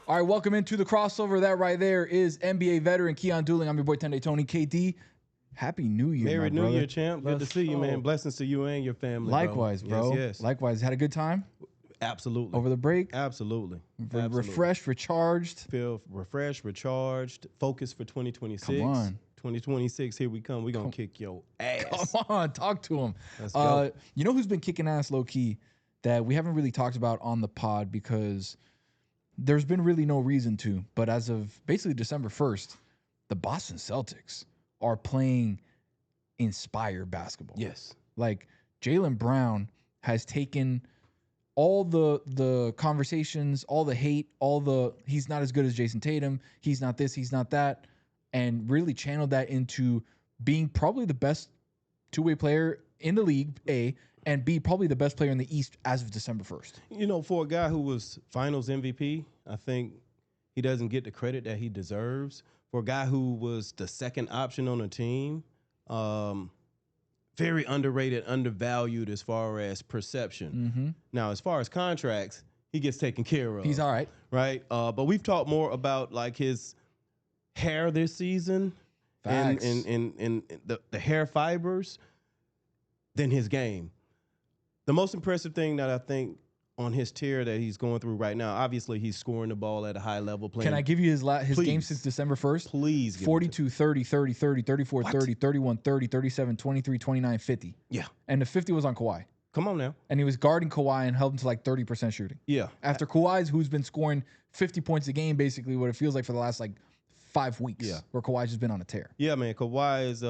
All right, welcome into the crossover. That right there is NBA veteran Keyon Dooling. I'm your boy Tende Tony KD. Happy New Year, Merry my New brother. Year, champ. Good to see you, man. Blessings to you and your family. Likewise, bro. Yes. Likewise. Had a good time Absolutely. over the break. Absolutely. Refreshed, recharged. Feel refreshed, recharged, focused for 2026. Come on. 2026, here we come. We're going to kick your ass. Come on, talk to him. Let's go. You know who's been kicking ass low key that we haven't really talked about on the pod because there's been really no reason to. But as of basically December 1st, the Boston Celtics are playing inspired basketball. Yes. Like Jaylen Brown has taken all the conversations, all the hate, he's not as good as Jayson Tatum, he's not this, he's not that, and really channeled that into being probably the best two-way player in the league, A, and B, probably the best player in the East as of December 1st. You know, for a guy who was finals MVP, I think he doesn't get the credit that he deserves. For a guy who was the second option on the team, very underrated, undervalued as far as perception. Mm-hmm. Now, as far as contracts, he gets taken care of. He's all right. Right? But we've talked more about like his hair this season and the hair fibers than his game. The most impressive thing that I think on his tear that he's going through right now, obviously he's scoring the ball at a high level. Can I give you his game since December 1st? Please. 42, 30, 30, 30, 34, 30, 31, 30, 37, 23, 29, 50. Yeah. And the 50 was on Kawhi. Come on now. And he was guarding Kawhi and held him to like 30% shooting. Yeah. After Kawhi's, who's been scoring 50 points a game, basically what it feels like for the last like 5 weeks. Yeah. Where Kawhi's just been on a tear. Yeah, man. Kawhi is,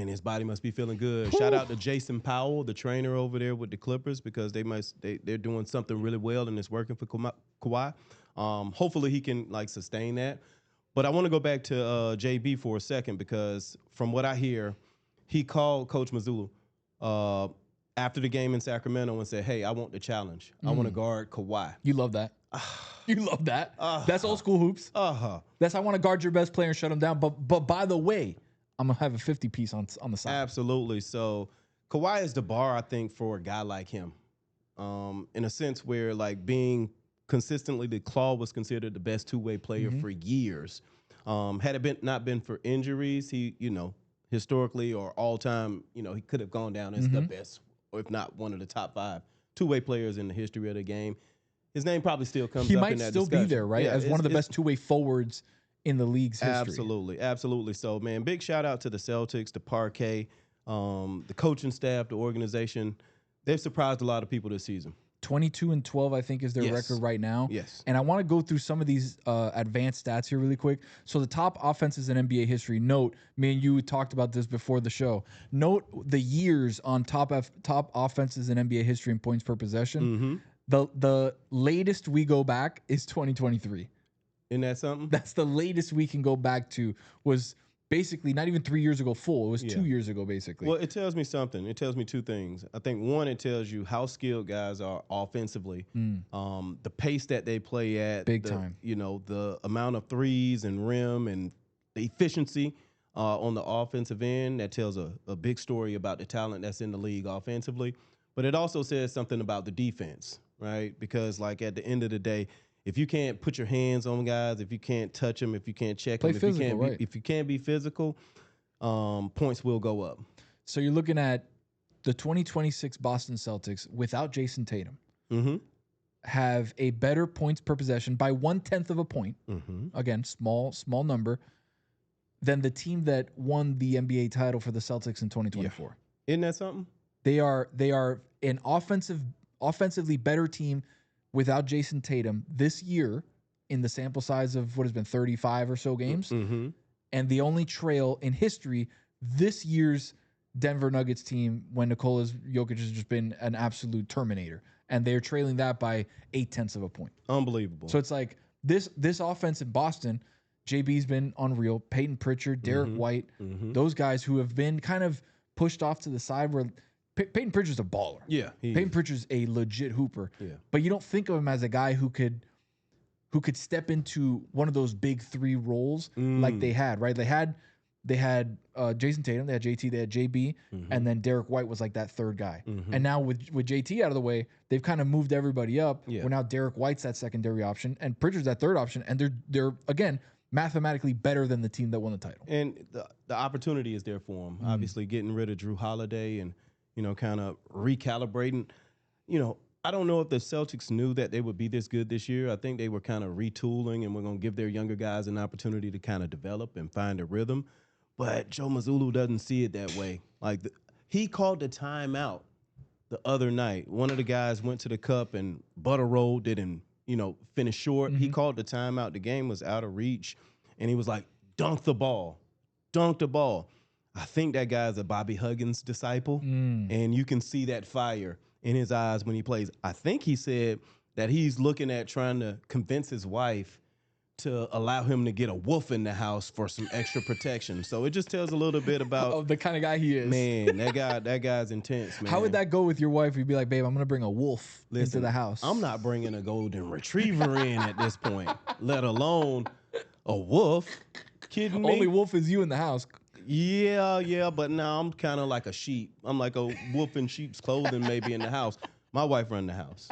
his body must be feeling good. Shout out to Jason Powell, the trainer over there with the Clippers, because they're doing something really well and it's working for Kawhi. Hopefully he can like sustain that. But I want to go back to JB for a second because from what I hear, he called Coach Mazzulla after the game in Sacramento and said, "Hey, I want the challenge. I want to guard Kawhi." You love that. You love that. That's old school hoops. That's I want to guard your best player and shut him down. But by the way, I'm gonna have a 50 piece on the side. Absolutely. So Kawhi is the bar, I think, for a guy like him. In a sense where like being consistently, the Claw was considered the best two-way player for years. Had it not been for injuries, he, historically or all time, he could have gone down as the best, or if not one of the top 5 two-way players in the history of the game. His name probably still comes up in that discussion. He might still be there, right? Yeah, as one of the best two-way forwards in the league's history. Absolutely. So, man, big shout out to the Celtics, the Parquet, the coaching staff, the organization. They've surprised a lot of people this season. 22-12, I think, is their record right now. Yes. And I want to go through some of these advanced stats here really quick. So the top offenses in NBA history. Note, me and you talked about this before the show. Note the years on top offenses in NBA history in points per possession. The latest we go back is 2023. Isn't that something? That's the latest we can go back to. Was basically not even 3 years ago full. It was 2 years ago, basically. Well, it tells me something. It tells me two things. I think, one, it tells you how skilled guys are offensively, the pace that they play at. Big time. The amount of threes and rim and the efficiency on the offensive end. That tells a big story about the talent that's in the league offensively. But it also says something about the defense, right? Because, like, at the end of the day, if you can't put your hands on guys, if you can't touch them, if you can't check them, if you can't be physical, points will go up. So you're looking at the 2026 Boston Celtics without Jayson Tatum have a better points per possession by 1/10 of a point. Again, small number than the team that won the NBA title for the Celtics in 2024. Yeah. Isn't that something? They are an offensively better team without Jayson Tatum this year in the sample size of what has been 35 or so games. And the only trail in history, this year's Denver Nuggets team, when Nikola's Jokic has just been an absolute terminator. And they're trailing that by 0.8 of a point. Unbelievable. So it's like this offense in Boston, JB's been unreal. Peyton Pritchard, Derek White, those guys who have been kind of pushed off to the side where Peyton Pritchard's a baller. Yeah. Peyton Pritchard's a legit hooper. Yeah. But you don't think of him as a guy who could step into one of those big 3 roles like they had, right? They had they had Jayson Tatum, they had JT, they had JB, and then Derek White was like that third guy. And now with JT out of the way, they've kind of moved everybody up. Yeah. Where now Derek White's that secondary option, and Pritchard's that third option, and they're again mathematically better than the team that won the title. And the opportunity is there for him. Obviously, getting rid of Drew Holiday and kind of recalibrating. I don't know if the Celtics knew that they would be this good this year. I think they were kind of retooling, and we're going to give their younger guys an opportunity to kind of develop and find a rhythm. But Joe Mazzulla doesn't see it that way. Like he called the timeout the other night. One of the guys went to the cup and butter rolled it and finish short. He called the timeout. The game was out of reach, and he was like, "Dunk the ball, dunk the ball." I think that guy's a Bobby Huggins disciple, and you can see that fire in his eyes when he plays. I think he said that he's looking at trying to convince his wife to allow him to get a wolf in the house for some extra protection. So it just tells a little bit about the kind of guy he is. Man, that guy's intense, man. How would that go with your wife? You'd be like, babe, I'm going to bring a wolf into the house. I'm not bringing a golden retriever in at this point, let alone a wolf. Kidding me? Only wolf is you in the house. Yeah, but now I'm kind of like a sheep. I'm like a wolf in sheep's clothing maybe in the house. My wife run the house.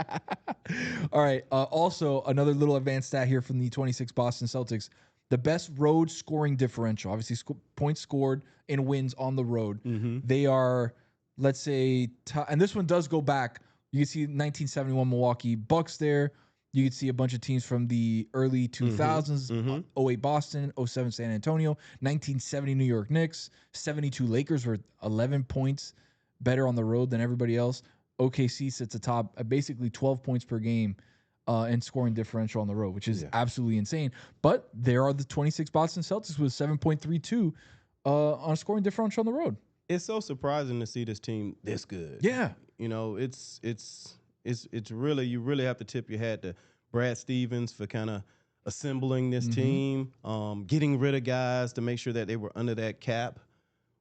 All right. Also, another little advanced stat here from the 26 Boston Celtics. The best road scoring differential, obviously points scored in wins on the road. They are, let's say, and this one does go back. You can see 1971 Milwaukee Bucks there. You can see a bunch of teams from the early 2000s, 08 Boston, 07 San Antonio, 1970 New York Knicks, 72 Lakers were 11 points better on the road than everybody else. OKC sits atop at basically 12 points per game in scoring differential on the road, which is absolutely insane. But there are the 26 Boston Celtics with 7.32 on a scoring differential on the road. It's so surprising to see this team this good. Yeah. It's really, you really have to tip your hat to Brad Stevens for kind of assembling this team, getting rid of guys to make sure that they were under that cap.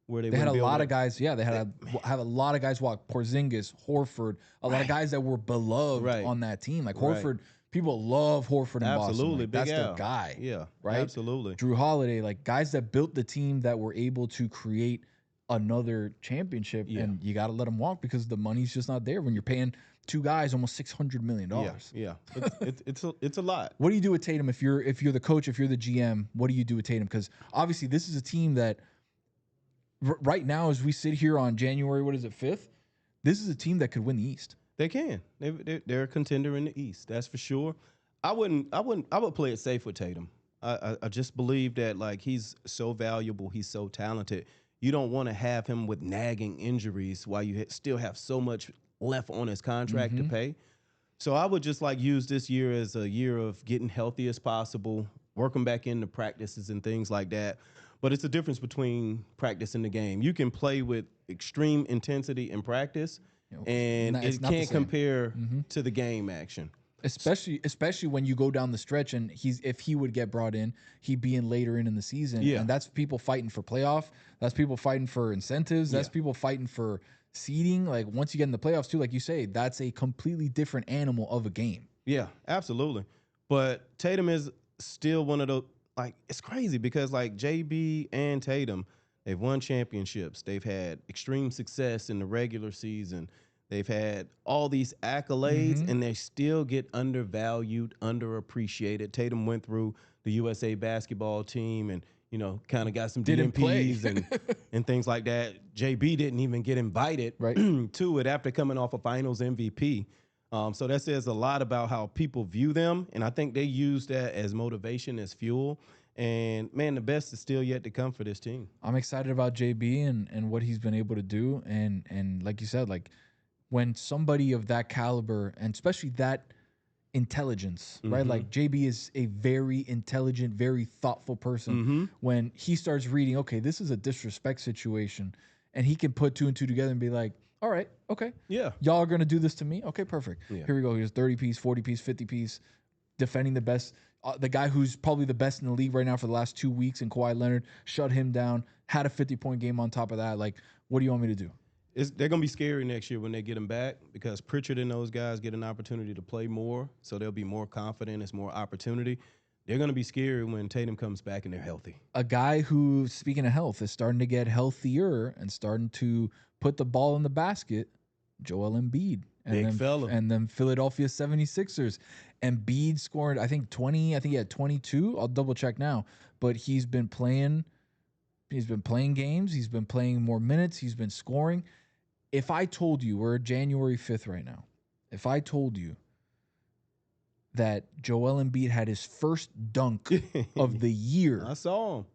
Where they had a lot of guys. Yeah, they had a lot of guys walk. Porzingis, Horford, a lot of guys that were beloved on that team. Like Horford, people love Horford in Boston. Like, that's their guy. Yeah, right. Absolutely. Drew Holiday, like guys that built the team that were able to create another championship. And you got to let them walk because the money's just not there when you're paying two guys almost $600 million. Yeah. It's a lot. What do you do with Tatum if you're the coach, if you're the GM? What do you do with Tatum? Because obviously this is a team that. Right now, as we sit here on January, 5th, this is a team that could win the East. They can. They're a contender in the East. That's for sure. I would play it safe with Tatum. I just believe that like he's so valuable. He's so talented. You don't want to have him with nagging injuries while you still have so much left on his contract to pay. So I would just like use this year as a year of getting healthy as possible, working back into practices and things like that. But it's a difference between practice and the game. You can play with extreme intensity in practice, and it can't compare to the game action. Especially when you go down the stretch, and if he would get brought in, he'd be in later in the season. And that's people fighting for playoff. That's people fighting for incentives. That's people fighting for seeding. Like once you get in the playoffs too, like you say, that's a completely different animal of a game. Yeah, absolutely. But Tatum is still one of those. Like, it's crazy because, like, JB and Tatum, they've won championships. They've had extreme success in the regular season. They've had all these accolades, and they still get undervalued, underappreciated. Tatum went through the USA basketball team and, kind of got some DNPs and things like that. JB didn't even get invited to it after coming off a finals MVP. So that says a lot about how people view them, and I think they use that as motivation, as fuel. And, man, the best is still yet to come for this team. I'm excited about JB and what he's been able to do. And like you said, like when somebody of that caliber, and especially that intelligence, right? Like JB is a very intelligent, very thoughtful person. When he starts reading, okay, this is a disrespect situation, and he can put two and two together and be like, all right, okay. Yeah. Y'all are going to do this to me? Okay, perfect. Here we go. Here's 30 piece, 40 piece, 50 piece, defending the best. The guy who's probably the best in the league right now for the last 2 weeks, and Kawhi Leonard, shut him down, had a 50-point game on top of that. Like, what do you want me to do? They're going to be scary next year when they get him back because Pritchard and those guys get an opportunity to play more, so they'll be more confident. It's more opportunity. they're going to be scary when Tatum comes back and they're healthy. A guy who, speaking of health, is starting to get healthier and starting to put the ball in the basket, Joel Embiid. Big fella. And then Philadelphia 76ers. Embiid scored, I think 20, I think he had 22. I'll double check now. But he's been playing games, he's been playing more minutes, he's been scoring. If I told you, we're January 5th right now. If I told you that Joel Embiid had his first dunk of the year. I saw him.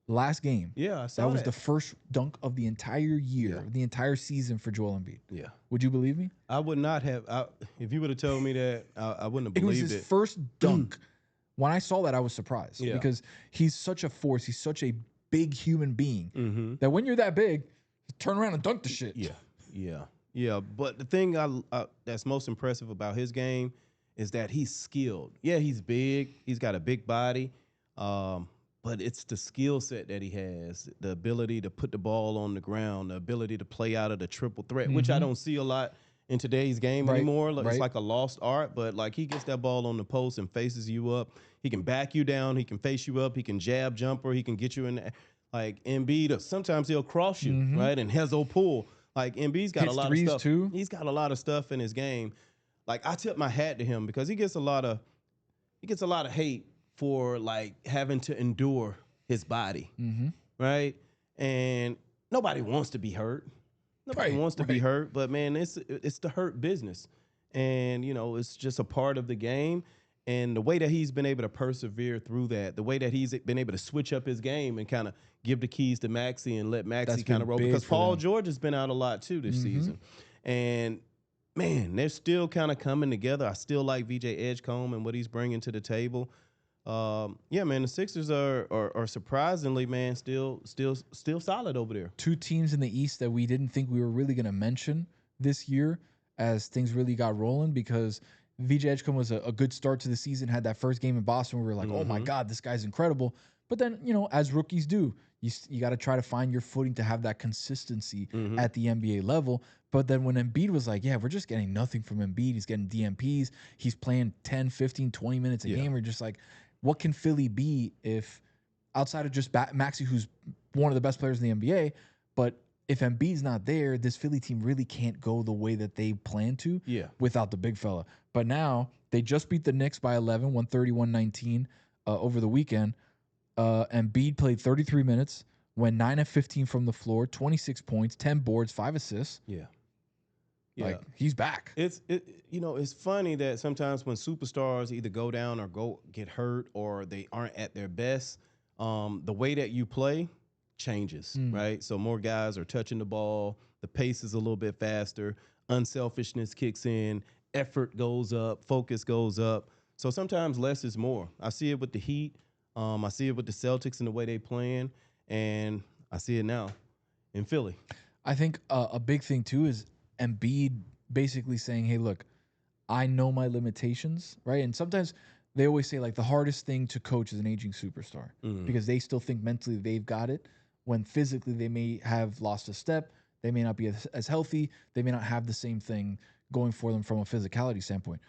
Last game. Yeah, I saw that. Was the first dunk of the entire year, the entire season for Joel Embiid. Yeah. Would you believe me? I would not have. If you would have told me that, I wouldn't have believed it. It was his first dunk. When I saw that, I was surprised because he's such a force. He's such a big human being that when you're that big, you turn around and dunk the shit. Yeah. But the thing that's most impressive about his game is that he's skilled. Yeah, he's big. He's got a big body. But it's the skill set that he has, the ability to put the ball on the ground, the ability to play out of the triple threat, which I don't see a lot in today's game anymore. It's like a lost art, but like he gets that ball on the post and faces you up. He can back you down. He can face you up. He can jab jumper. He can get you in like Embiid. Sometimes he'll cross you, right? And Hezo pull. Like Embiid's got a lot of stuff. Too. He's got a lot of stuff in his game. Like I tip my hat to him because he gets a lot of hate for like having to endure his body, right? And nobody wants to be hurt. Nobody wants to be hurt, but man, it's the hurt business, and it's just a part of the game. And the way that he's been able to persevere through that, the way that he's been able to switch up his game and kind of give the keys to Maxey and let Maxey kind of roll, because Paul George has been out a lot too this season, and man, they're still kind of coming together. I still like VJ Edgecombe and what he's bringing to the table. Yeah, man, the Sixers are surprisingly, man, still solid over there. Two teams in the East that we didn't think we were really going to mention this year as things really got rolling, because VJ Edgecombe was a good start to the season, had that first game in Boston where we were like, oh my God, this guy's incredible. But then, as rookies do, you got to try to find your footing to have that consistency at the NBA level. But then when Embiid was like, yeah, we're just getting nothing from Embiid. He's getting DMPs. He's playing 10, 15, 20 minutes a game. We're just like, what can Philly be if outside of just Maxey, who's one of the best players in the NBA, but if Embiid's not there, this Philly team really can't go the way that they plan to without the big fella. But now they just beat the Knicks by 11, 130-119 over the weekend. Embiid played 33 minutes, went 9 of 15 from the floor, 26 points, 10 boards, 5 assists. Yeah. Like, he's back. It's funny that sometimes when superstars either go down or get hurt or they aren't at their best, the way that you play changes, right? So more guys are touching the ball, the pace is a little bit faster, unselfishness kicks in, effort goes up, focus goes up. So sometimes less is more. I see it with the Heat. I see it with the Celtics and the way they playing, and I see it now in Philly. I think a big thing too is Embiid basically saying, hey, look, I know my limitations, right? And sometimes they always say, like, the hardest thing to coach is an aging superstar because they still think mentally they've got it, when physically they may have lost a step, they may not be as healthy, they may not have the same thing going for them from a physicality standpoint.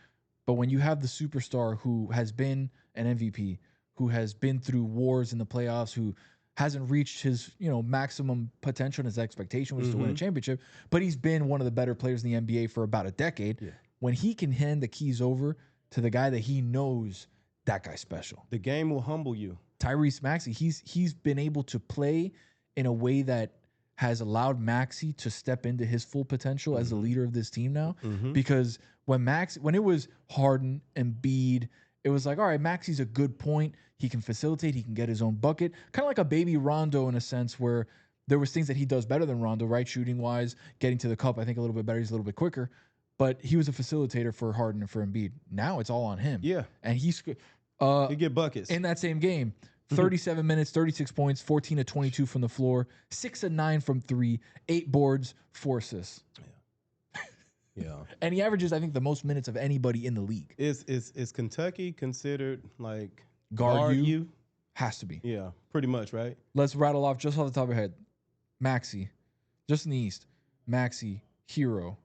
But when you have the superstar who has been an MVP, who has been through wars in the playoffs, who hasn't reached his maximum potential and his expectation, which is to win a championship, but he's been one of the better players in the NBA for about a decade. Yeah. When he can hand the keys over to the guy that he knows, that guy's special. The game will humble you. Tyrese Maxey, he's been able to play in a way that has allowed Maxey to step into his full potential as the leader of this team now. Because when it was Harden and Embiid, it was like, all right, Maxey's a good point. He can facilitate. He can get his own bucket. Kind of like a baby Rondo in a sense, where there was things that he does better than Rondo, right? Shooting-wise, getting to the cup, I think a little bit better. He's a little bit quicker. But he was a facilitator for Harden and for Embiid. Now it's all on him. Yeah. And he get buckets. In that same game, 37 minutes, 36 points, 14 of 22 from the floor, 6 of 9 from 3, 8 boards, 4 assists. Yeah. And he averages, I think, the most minutes of anybody in the league. Is Kentucky considered like guard you? Has to be. Yeah, pretty much, right? Let's rattle off just off the top of your head. Maxey, just in the East. Maxey, Hero.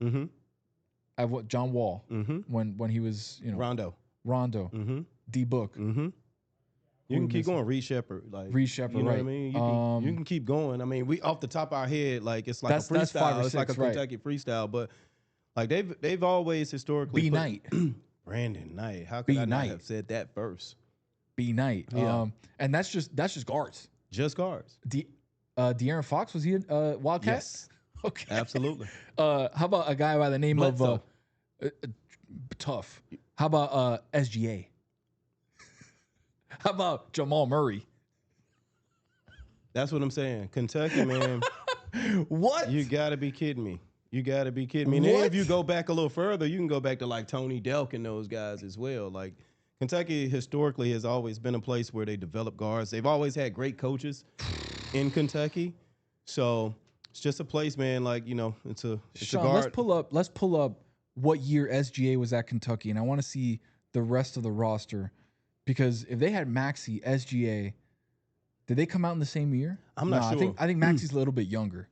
John Wall. When he was, Rondo. Rondo, D Book. You can keep going. Reed Shepherd, you know what I mean. You can keep going. I mean, we off the top of our head, like it's like a freestyle. That's 5 or 6, it's like a Kentucky freestyle, but like they've always historically B Knight, Brandon Knight. How could I not have said that first? B Knight. Yeah. And that's just guards. Just guards. De'Aaron Fox, was he a Wildcat? Yes. Okay. Absolutely. How about a guy by the name of Tough? How about SGA? How about Jamal Murray? That's what I'm saying. Kentucky, man. What? You got to be kidding me. You got to be kidding me. And then if you go back a little further, you can go back to like Tony Delk and those guys as well. Like Kentucky historically has always been a place where they develop guards. They've always had great coaches in Kentucky. So it's just a place, man, like, you know, it's a Sean, guard. let's pull up what year SGA was at Kentucky, and I want to see the rest of the roster. Because if they had Maxey, SGA, did they come out in the same year? I'm not sure. I think Maxey's a little bit younger.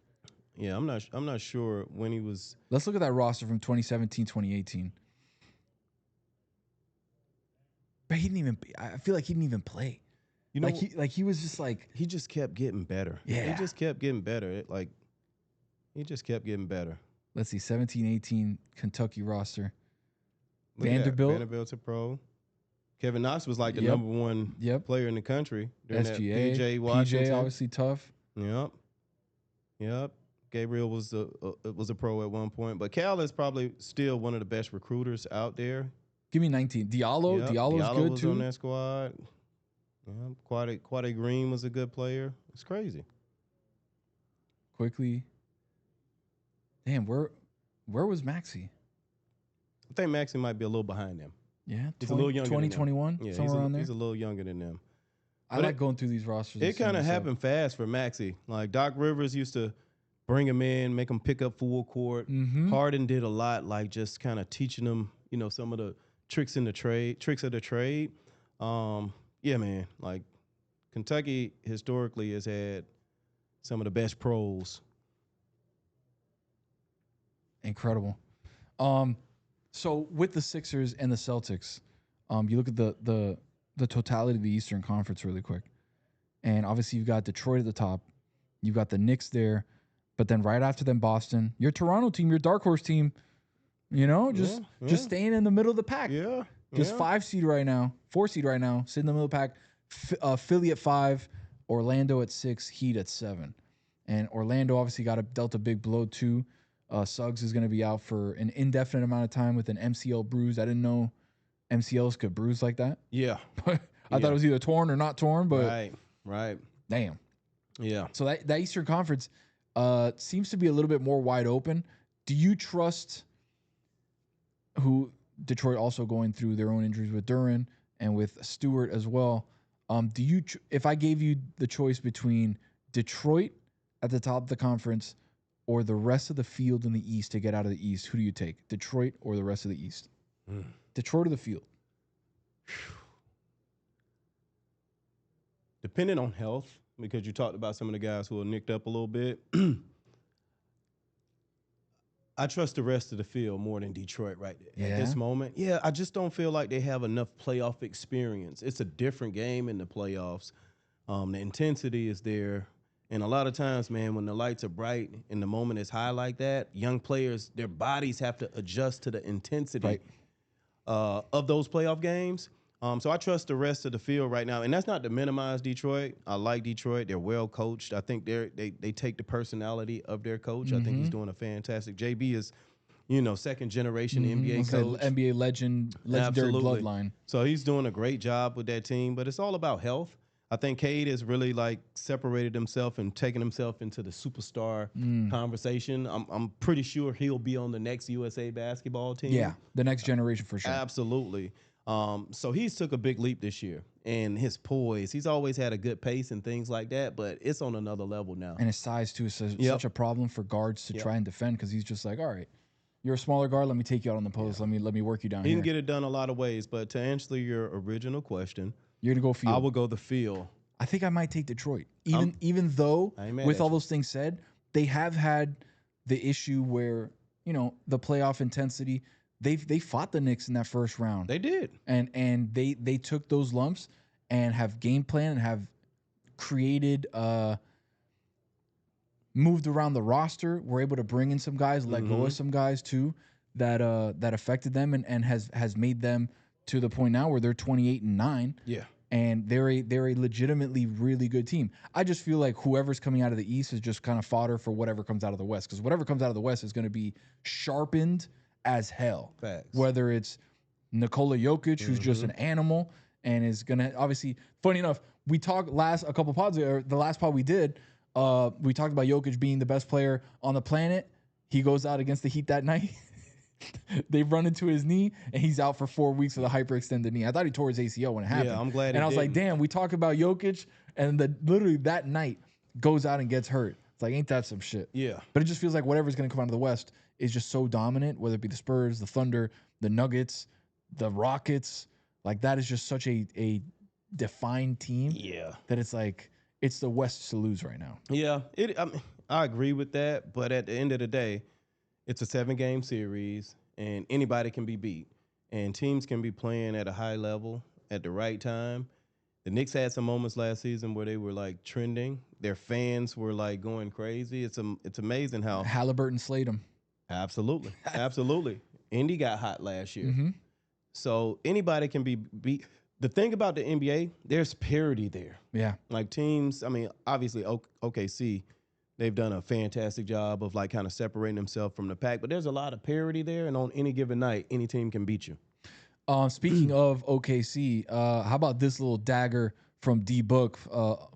Yeah, I'm not sure when he was. Let's look at that roster from 2017, 2018. But I feel like he didn't even play. You know, he was just like, he just kept getting better. Yeah. He just kept getting better. He just kept getting better. Let's see, 17, 18 Kentucky roster. Vanderbilt's a pro. Kevin Knox was like the number one player in the country. SGA, PJ Washington. PJ, obviously tough. Yep. Gabriel was a pro at one point, but Cal is probably still one of the best recruiters out there. Give me 19. Diallo's good was too. On that squad. Quade Green was a good player. It's crazy. Quickly. Damn, where was Maxey? I think Maxey might be a little behind them. Yeah, he's a little younger. 2021, yeah, somewhere around there. He's a little younger than them. I like going through these rosters. It kind of happened fast for Maxey. Like Doc Rivers used to bring him in, make him pick up full court. Harden did a lot, like just kind of teaching him, you know, some of the tricks of the trade. Yeah, man. Like Kentucky historically has had some of the best pros. Incredible. So with the Sixers and the Celtics, you look at the totality of the Eastern Conference really quick. And obviously you've got Detroit at the top. You've got the Knicks there. But then right after them, Boston. Your Toronto team, your dark horse team, you know, just staying in the middle of the pack. Yeah. Just 4 seed right now, sitting in the middle of the pack. Philly at 5, Orlando at 6, Heat at 7. And Orlando obviously dealt a big blow too. Suggs is going to be out for an indefinite amount of time with an MCL bruise. I didn't know MCLs could bruise like that. Yeah. I thought it was either torn or not torn, but right. Damn. Yeah. So that Eastern Conference seems to be a little bit more wide open. Do you trust Detroit also going through their own injuries with Duran and with Stewart as well? If I gave you the choice between Detroit at the top of the conference or the rest of the field in the East to get out of the East, who do you take? Detroit or the rest of the East? Detroit or the field? Depending on health, because you talked about some of the guys who are nicked up a little bit. I trust the rest of the field more than Detroit right at this moment. Yeah, I just don't feel like they have enough playoff experience. It's a different game in the playoffs. The intensity is there. And a lot of times, man, when the lights are bright and the moment is high like that, young players, their bodies have to adjust to the intensity of those playoff games. So I trust the rest of the field right now. And that's not to minimize Detroit. I like Detroit. They're well coached. I think they take the personality of their coach. I think he's doing a fantastic. JB is, second generation NBA coach. NBA legendary bloodline. So he's doing a great job with that team, but it's all about health. I think Cade has really separated himself and taken himself into the superstar conversation. I'm pretty sure he'll be on the next USA basketball team. Yeah, the next generation for sure. Absolutely. So he's took a big leap this year, and his poise. He's always had a good pace and things like that, but it's on another level now. And his size too is such a problem for guards to try and defend because he's just like, all right, you're a smaller guard. Let me take you out on the post. Let me work you down. He can get it done a lot of ways. But to answer your original question, you're gonna go field. I will go the field. I think I might take Detroit, even though with all those things said, they have had the issue where the playoff intensity. they fought the Knicks in that first round. They did. And they took those lumps and have game plan and have created moved around the roster. We're able to bring in some guys, let go of some guys too that affected them and has made them to the point now where they're 28-9. Yeah. And they're a legitimately really good team. I just feel like whoever's coming out of the East is just kind of fodder for whatever comes out of the West, because whatever comes out of the West is going to be sharpened as hell. Facts. Whether it's Nikola Jokic, who's just an animal and is going to obviously. Funny enough, we talked a couple pods ago, the last pod we did. We talked about Jokic being the best player on the planet. He goes out against the Heat that night. They run into his knee, and he's out for 4 weeks with a hyperextended knee. I thought he tore his ACL when it happened. Yeah, I'm glad. And I was like, damn, we talk about Jokic, and literally that night goes out and gets hurt. It's like, ain't that some shit? Yeah. But it just feels like whatever's going to come out of the West is just so dominant, whether it be the Spurs, the Thunder, the Nuggets, the Rockets. Like, that is just such a defined team. Yeah. That it's like, it's the West to lose right now. Yeah. I agree with that, but at the end of the day, it's a 7-game series, and anybody can be beat. And teams can be playing at a high level at the right time. The Knicks had some moments last season where they were, like, trending. Their fans were, like, going crazy. It's amazing how... Halliburton slayed them. Absolutely. Absolutely. Indy got hot last year. So anybody can be beat. The thing about the NBA, there's parity there. Yeah. Like teams, I mean, obviously OKC, they've done a fantastic job of like kind of separating themselves from the pack, but there's a lot of parity there, and on any given night, any team can beat you. Speaking of OKC, how about this little dagger from D Book,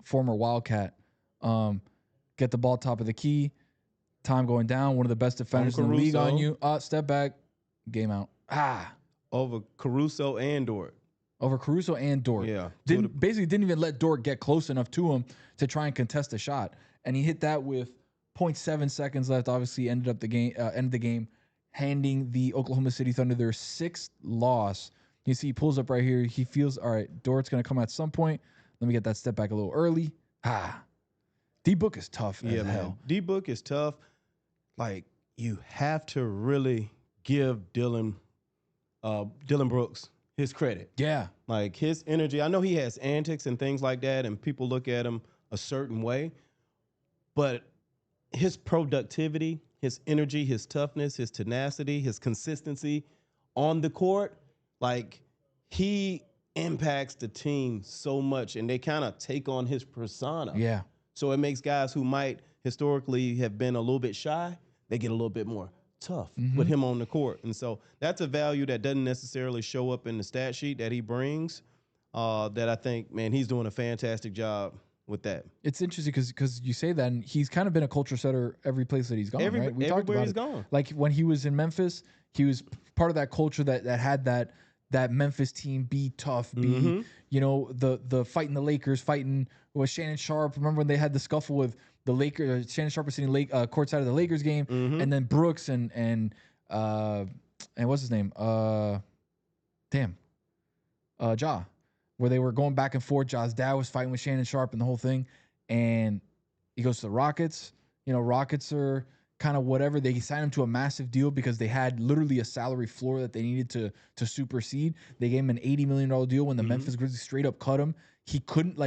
former Wildcat? Get the ball top of the key, time going down, one of the best defenders in the league on you. Step back, game out. Over Caruso and Dort. Over Caruso and Dort. Yeah. Basically didn't even let Dort get close enough to him to try and contest a shot. And he hit that with 0.7 seconds left. Obviously ended the game, handing the Oklahoma City Thunder their 6th loss. You see, he pulls up right here. He feels, all right, Dort's going to come at some point. Let me get that step back a little early. D-Book is tough as hell. D-Book is tough. Like, you have to really give Dillon Brooks his credit. Yeah. Like, his energy. I know he has antics and things like that, and people look at him a certain way. But his productivity, his energy, his toughness, his tenacity, his consistency on the court, like, he impacts the team so much, and they kind of take on his persona. Yeah. So it makes guys who might historically have been a little bit shy, they get a little bit more tough with him on the court. And so that's a value that doesn't necessarily show up in the stat sheet that he brings, that I think, man, he's doing a fantastic job with that. It's interesting because you say that, and he's kind of been a culture setter every place that he's gone, right? We talked about he's gone. Like when he was in Memphis, he was part of that culture that had that Memphis team be tough, be the fighting the Lakers, fighting with Shannon Sharp. Remember when they had the scuffle with the Lakers? Shannon Sharp was sitting courtside of the Lakers game, and then Brooks and what's his name? Ja. Where they were going back and forth. Ja's dad was fighting with Shannon Sharp and the whole thing. And he goes to the Rockets. Rockets are kind of whatever. They signed him to a massive deal because they had literally a salary floor that they needed to supersede. They gave him an $80 million deal when the Memphis Grizzlies straight up cut him. He couldn't,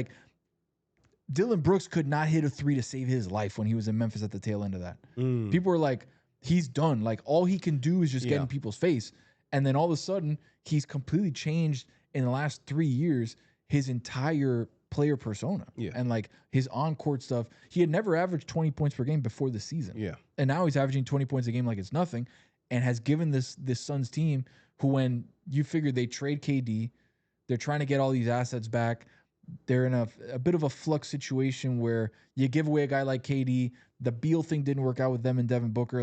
Dillon Brooks could not hit a 3 to save his life when he was in Memphis at the tail end of that. People were like, he's done. Like, all he can do is just get in people's face. And then all of a sudden, he's completely changed in the last 3 years, his entire player persona. Yeah. And his on-court stuff. He had never averaged 20 points per game before the season. Yeah. And now he's averaging 20 points a game like it's nothing, and has given this Suns team, who, when you figure they trade KD, they're trying to get all these assets back. They're in a bit of a flux situation where you give away a guy like KD. The Beal thing didn't work out with them and Devin Booker.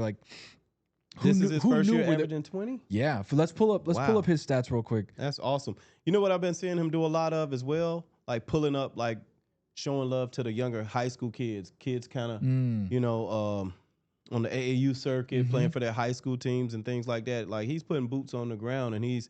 This is his first year averaging 20? Yeah. Let's pull up his stats real quick. That's awesome. You know what I've been seeing him do a lot of as well? Like pulling up, showing love to the younger high school kids. Kids kind of, on the AAU circuit, playing for their high school teams and things like that. Like, he's putting boots on the ground, and he's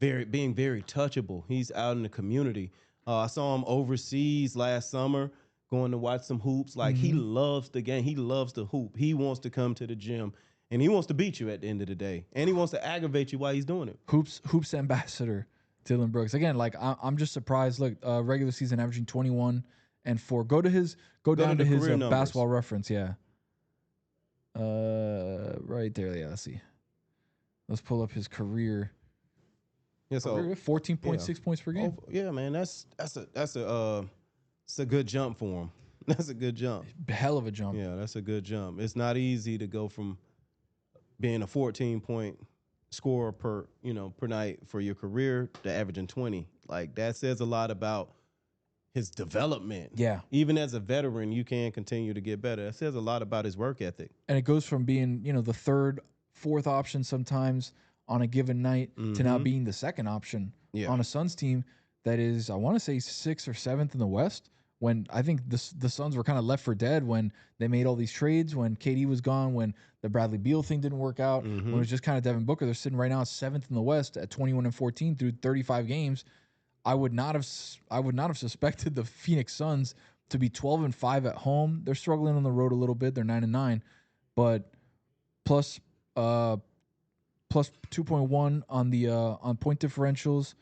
being very touchable. He's out in the community. I saw him overseas last summer going to watch some hoops. He loves the game. He loves to hoop. He wants to come to the gym And he wants to beat you at the end of the day. And he wants to aggravate you while he's doing it. Hoops ambassador, Dillon Brooks. Again, like I'm just surprised. Look, regular season averaging 21 and 4. Go down to his basketball reference. Yeah. Right there. Yeah, let's see. Let's pull up his career. Yeah, so 14.6 points per game. Yeah, man, that's a good jump for him. That's a good jump. Hell of a jump. Yeah, that's a good jump. It's not easy to go from being a 14-point scorer per night for your career to averaging 20. Like, that says a lot about his development. Yeah. Even as a veteran, you can continue to get better. That says a lot about his work ethic. And it goes from being, the third, fourth option sometimes on a given night to now being the second option on a Suns team that is, I want to say, 6th or 7th in the West, when I think the Suns were kind of left for dead when they made all these trades, when KD was gone, when the Bradley Beal thing didn't work out, when it was just kind of Devin Booker. They're sitting right now 7th in the West at 21-14 through 35 games. I would not have suspected the Phoenix Suns to be 12-5 at home. They're struggling on the road a little bit. They're 9-9, but plus 2.1 on the on point differentials.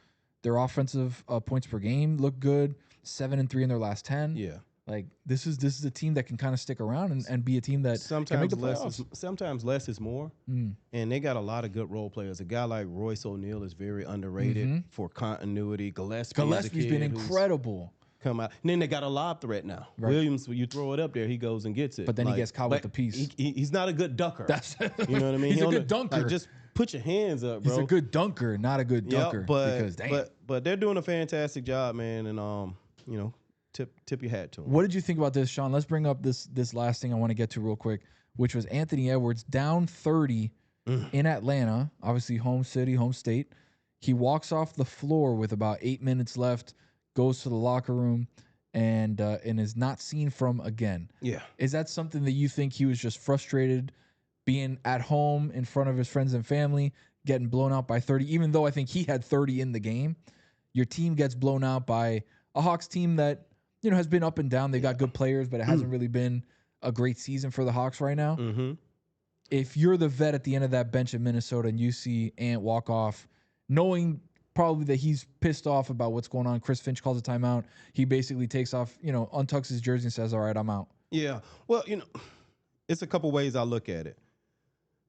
Their offensive points per game look good. 7-3 in their last 10. Yeah, like this is a team that can kind of stick around and be a team that can make the playoffs. Sometimes less is more, and they got a lot of good role players. A guy like Royce O'Neal is very underrated for continuity. Gillespie's been incredible. Come out, and then they got a lob threat now. Right. Williams, when you throw it up there, he goes and gets it. But then he gets caught with the piece. He's not a good ducker. You know what I mean? He's a good dunker. Like, just put your hands up, bro. He's a good dunker, not a good dunker. But they're doing a fantastic job, man. And tip your hat to them. What did you think about this, Sean? Let's bring up this last thing I want to get to real quick, which was Anthony Edwards down 30 in Atlanta, obviously home city, home state. He walks off the floor with about 8 minutes left, goes to the locker room, and is not seen from again. Yeah. Is that something that you think he was just frustrated being at home in front of his friends and family, getting blown out by 30, even though I think he had 30 in the game? Your team gets blown out by a Hawks team that, has been up and down. They got good players, but it hasn't really been a great season for the Hawks right now. If you're the vet at the end of that bench in Minnesota and you see Ant walk off, knowing probably that he's pissed off about what's going on, Chris Finch calls a timeout. He basically takes off, untucks his jersey and says, all right, I'm out. Yeah. Well, it's a couple ways I look at it.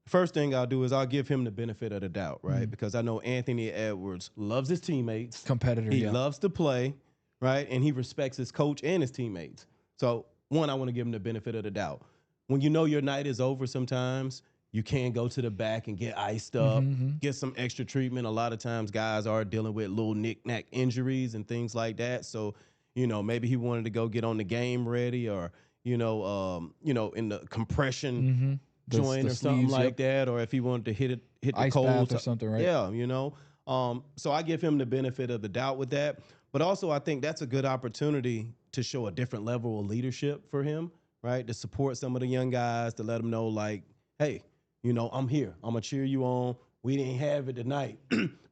First thing I'll do is I'll give him the benefit of the doubt, right? Because I know Anthony Edwards loves his teammates. Competitor, He loves to play, right? And he respects his coach and his teammates. So, one, I want to give him the benefit of the doubt. When you know your night is over sometimes, you can go to the back and get iced up, get some extra treatment. A lot of times guys are dealing with little knick-knack injuries and things like that. So, maybe he wanted to go get on the game ready or, in the compression joint or something like that, or if he wanted to hit the ice cold bath or something, right? Yeah, so I give him the benefit of the doubt with that. But also I think that's a good opportunity to show a different level of leadership for him, right? To support some of the young guys, to let them know, like, hey, I'm here. I'm going to cheer you on. We didn't have it tonight,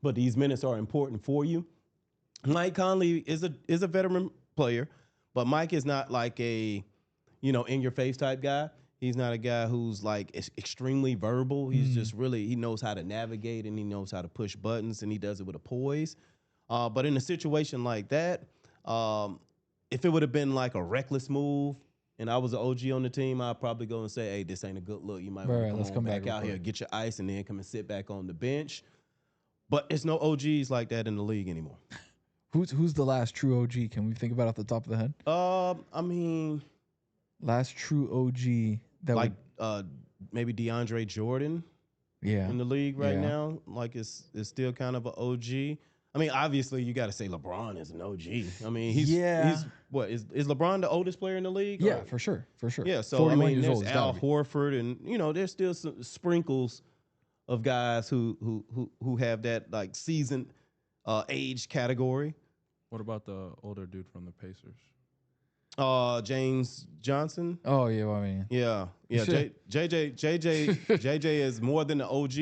but these minutes are important for you. Mike Conley is a veteran player, but Mike is not like a, in-your-face type guy. He's not a guy who's like extremely verbal. He's just really, he knows how to navigate and he knows how to push buttons and he does it with a poise. But in a situation like that, if it would have been like a reckless move and I was an OG on the team, I'd probably go and say, hey, this ain't a good look. You might want to come back out here, get your ice, and then come and sit back on the bench. But it's no OGs like that in the league anymore. Who's the last true OG? Can we think about it off the top of the head? Last true OG that like maybe DeAndre Jordan. Yeah. In the league right now, like it's still kind of an OG. I mean, obviously you got to say LeBron is an OG. I mean, he's what is LeBron the oldest player in the league? Yeah, for sure. Yeah, so I mean, there's Al Horford, and there's still some sprinkles of guys who have that like seasoned age category. What about the older dude from the Pacers? James Johnson. Oh yeah, well, I mean, yeah. JJ is more than an OG.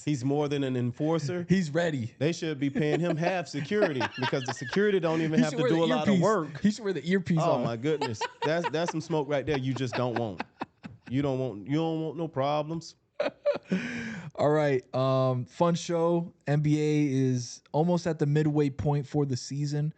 He's more than an enforcer. He's ready. They should be paying him half security because the security don't even have to do a lot of work. He should wear the earpiece. Oh my goodness, that's some smoke right there. You just don't want. You don't want no problems. All right. Fun show. NBA is almost at the midway point for the season.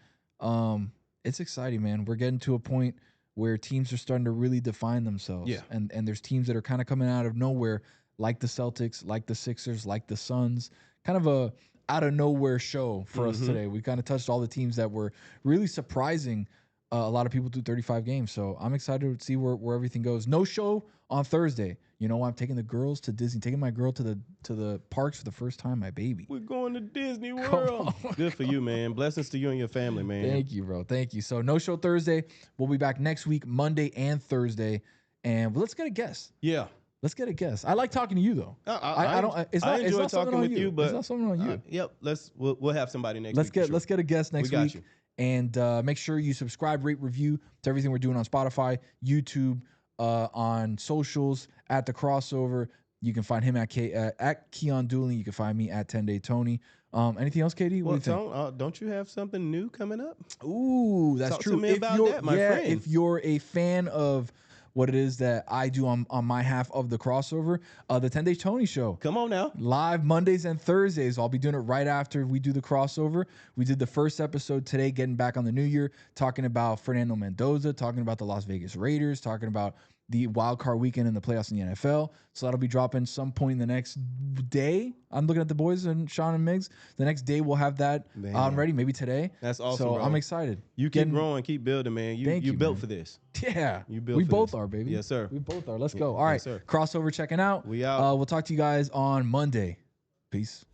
It's exciting, man. We're getting to a point where teams are starting to really define themselves. Yeah. And there's teams that are kind of coming out of nowhere, like the Celtics, like the Sixers, like the Suns. Kind of a out of nowhere show for us today. We kind of touched all the teams that were really surprising a lot of people through 35 games. So I'm excited to see where everything goes. No show on Thursday. You know, I'm taking the girls to Disney, taking my girl to the parks for the first time, my baby. We're going to Disney World. Good for you, man. Blessings to you and your family, man. Thank you, bro. Thank you. So no show Thursday. We'll be back next week, Monday and Thursday. And let's get a guest. Yeah. Let's get a guest. I like talking to you though. I don't. I enjoy talking with you, but it's not something on you. Yep. We'll have somebody next week. Let's get a guest next got week. you. And make sure you subscribe, rate, review to everything we're doing on Spotify, YouTube, on socials, at The Crossover. You can find him at Keyon Dooling. You can find me at 10-Day Tony. Anything else, KD? What do you think? Don't you have something new coming up? Ooh, that's Talk true. to me about that, my friend. If you're a fan of what it is that I do on my half of The Crossover, the 10-Day Tony Show. Come on now. Live Mondays and Thursdays. I'll be doing it right after we do The Crossover. We did the first episode today, getting back on the new year, talking about Fernando Mendoza, talking about the Las Vegas Raiders, talking about the wild card weekend in the playoffs in the NFL. So that'll be dropping some point in the next day. I'm looking at the boys and Sean and Miggs. The next day we'll have that on ready, maybe today. That's awesome, So bro. I'm excited. You keep growing, keep building, man. You built man. for this. Yeah. You built we for both this. are, baby. Yes, sir. We both are. Let's go. All right. Yes, sir. Crossover checking out. We out. We'll talk to you guys on Monday. Peace.